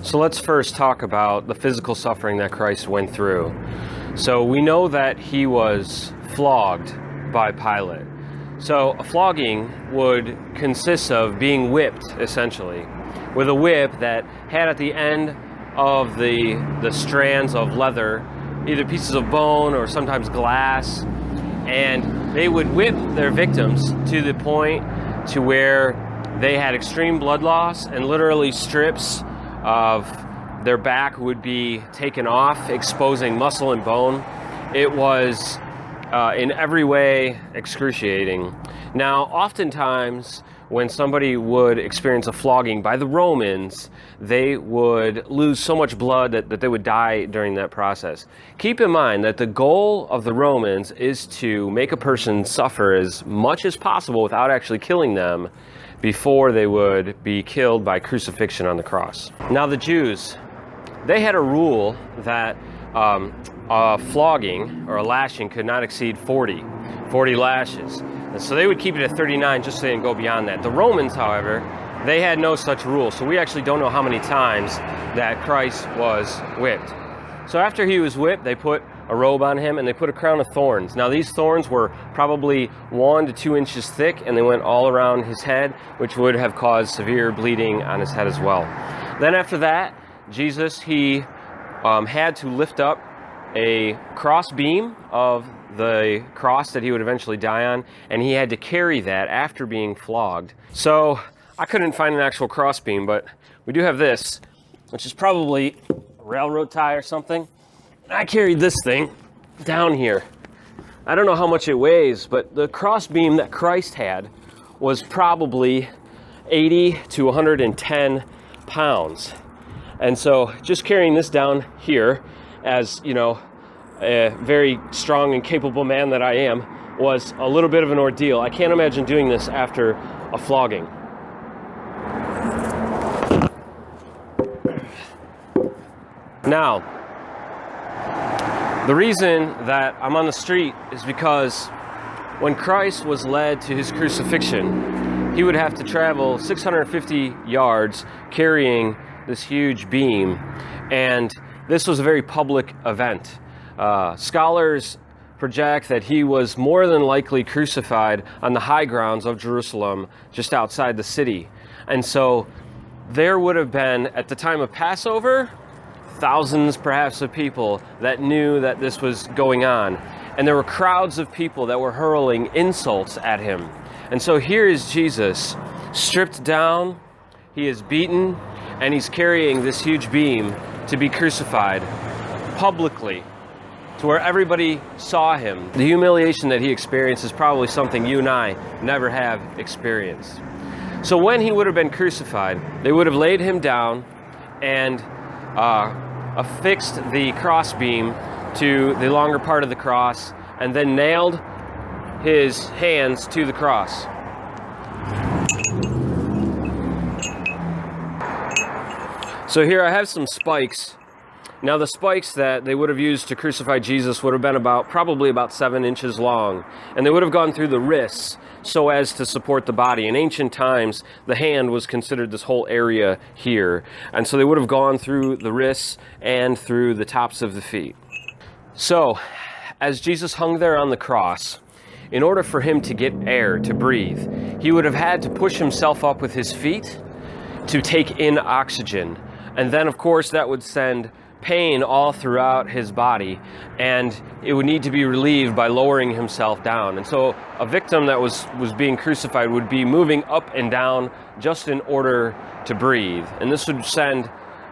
So let's first talk about the physical suffering that Christ went through. So we know that he was flogged by Pilate. So a flogging would consist of being whipped, essentially, with a whip that had at the end of the strands of leather, either pieces of bone or sometimes glass, and they would whip their victims to the point to where they had extreme blood loss, and literally strips of their back would be taken off, exposing muscle and bone. It was in every way excruciating. Now, oftentimes when somebody would experience a flogging by the Romans, they would lose so much blood that they would die during that process. Keep in mind that the goal of the Romans is to make a person suffer as much as possible without actually killing them before they would be killed by crucifixion on the cross. Now the Jews, they had a rule that a flogging or a lashing could not exceed 40 lashes. And so they would keep it at 39 just so they didn't go beyond that. The Romans, however, they had no such rule. So we actually don't know how many times that Christ was whipped. So after he was whipped, they put a robe on him and they put a crown of thorns. Now these thorns were probably 1 to 2 inches thick, and they went all around his head, which would have caused severe bleeding on his head as well. Then after that, Jesus, he had to lift up a cross beam of the cross that he would eventually die on, and he had to carry that after being flogged. So I couldn't find an actual cross beam, but we do have this, which is probably a railroad tie or something. I carried this thing down here. I don't know how much it weighs, but the cross beam that Christ had was probably 80 to 110 pounds. And so just carrying this down here, as you know, a very strong and capable man that I am, was a little bit of an ordeal. I can't imagine doing this after a flogging. Now, the reason that I'm on the street is because when Christ was led to his crucifixion, he would have to travel 650 yards carrying this huge beam, and this was a very public event. Scholars project that he was more than likely crucified on the high grounds of Jerusalem, just outside the city. And so there would have been, at the time of Passover, thousands perhaps of people that knew that this was going on. And there were crowds of people that were hurling insults at him. And so here is Jesus, stripped down, he is beaten, and he's carrying this huge beam to be crucified publicly, to where everybody saw him. The humiliation that he experienced is probably something you and I never have experienced. So when he would have been crucified, they would have laid him down and affixed the crossbeam to the longer part of the cross, and then nailed his hands to the cross. So here I have some spikes. Now the spikes that they would have used to crucify Jesus would have been probably about 7 inches long, and they would have gone through the wrists so as to support the body. In ancient times, the hand was considered this whole area here, and so they would have gone through the wrists and through the tops of the feet. So as Jesus hung there on the cross, in order for him to get air to breathe, he would have had to push himself up with his feet to take in oxygen. And then, of course, that would send pain all throughout his body, and it would need to be relieved by lowering himself down. And so a victim that was being crucified would be moving up and down just in order to breathe. And this would send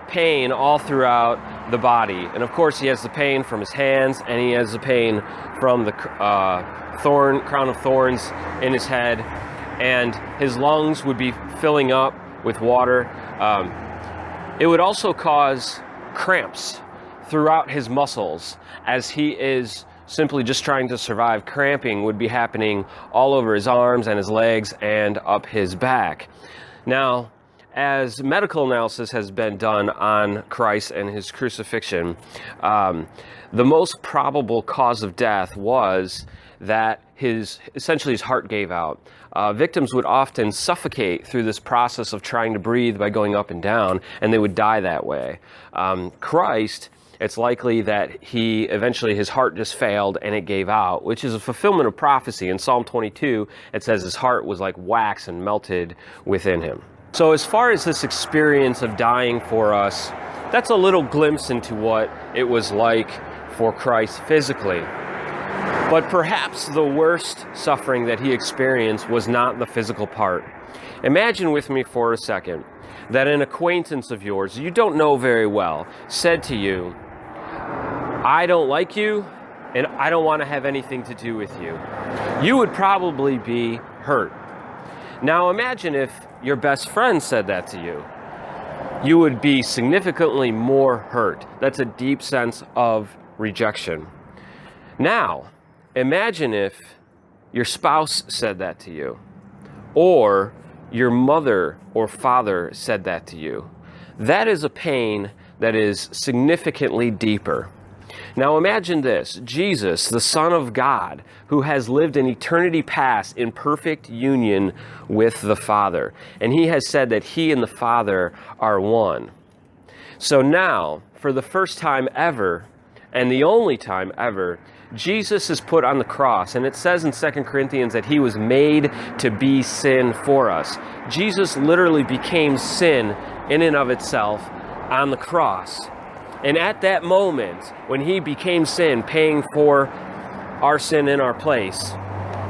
pain all throughout the body. And of course, he has the pain from his hands, and he has the pain from the crown of thorns in his head, and his lungs would be filling up with water. It would also cause cramps throughout his muscles as he is simply just trying to survive. Cramping would be happening all over his arms and his legs and up his back. Now, as medical analysis has been done on Christ and his crucifixion, the most probable cause of death was that essentially his heart gave out. Victims would often suffocate through this process of trying to breathe by going up and down, and they would die that way. Christ, it's likely that his heart just failed and it gave out, which is a fulfillment of prophecy. In Psalm 22, it says his heart was like wax and melted within him. So as far as this experience of dying for us, that's a little glimpse into what it was like for Christ physically. But perhaps the worst suffering that he experienced was not the physical part. Imagine with me for a second that an acquaintance of yours you don't know very well said to you, "I don't like you, and I don't want to have anything to do with you." You would probably be hurt. Now imagine if your best friend said that to you. You would be significantly more hurt. That's a deep sense of rejection. Now, imagine if your spouse said that to you, or your mother or father said that to you. That is a pain that is significantly deeper. Now imagine this, Jesus, the Son of God, who has lived an eternity past in perfect union with the Father. And he has said that he and the Father are one. So now, for the first time ever, and the only time ever, Jesus is put on the cross. And it says in 2 Corinthians that he was made to be sin for us. Jesus literally became sin in and of itself on the cross. And at that moment, when he became sin, paying for our sin in our place,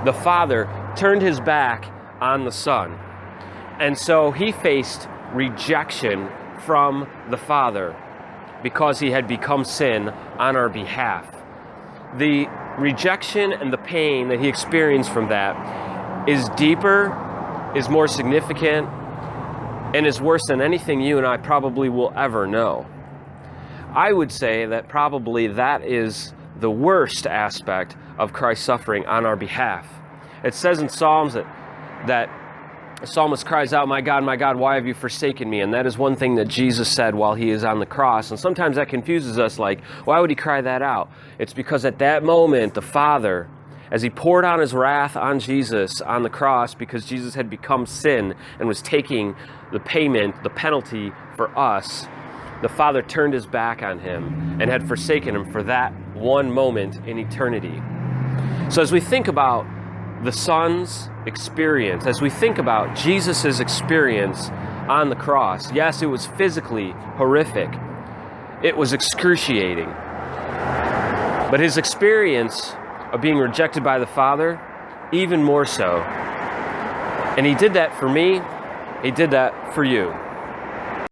the Father turned his back on the Son. And so he faced rejection from the Father because he had become sin on our behalf. The rejection and the pain that he experienced from that is deeper, is more significant, and is worse than anything you and I probably will ever know. I would say that probably that is the worst aspect of Christ's suffering on our behalf. It says in Psalms that the psalmist cries out, my God, why have you forsaken me?" And that is one thing that Jesus said while he is on the cross. And sometimes that confuses us, like, why would he cry that out? It's because at that moment, the Father, as he poured out his wrath on Jesus on the cross because Jesus had become sin and was taking the payment, the penalty for us, the Father turned his back on him and had forsaken him for that one moment in eternity. So as we think about the Son's experience, as we think about Jesus' experience on the cross, yes, it was physically horrific. It was excruciating. But his experience of being rejected by the Father, even more so. And he did that for me. He did that for you.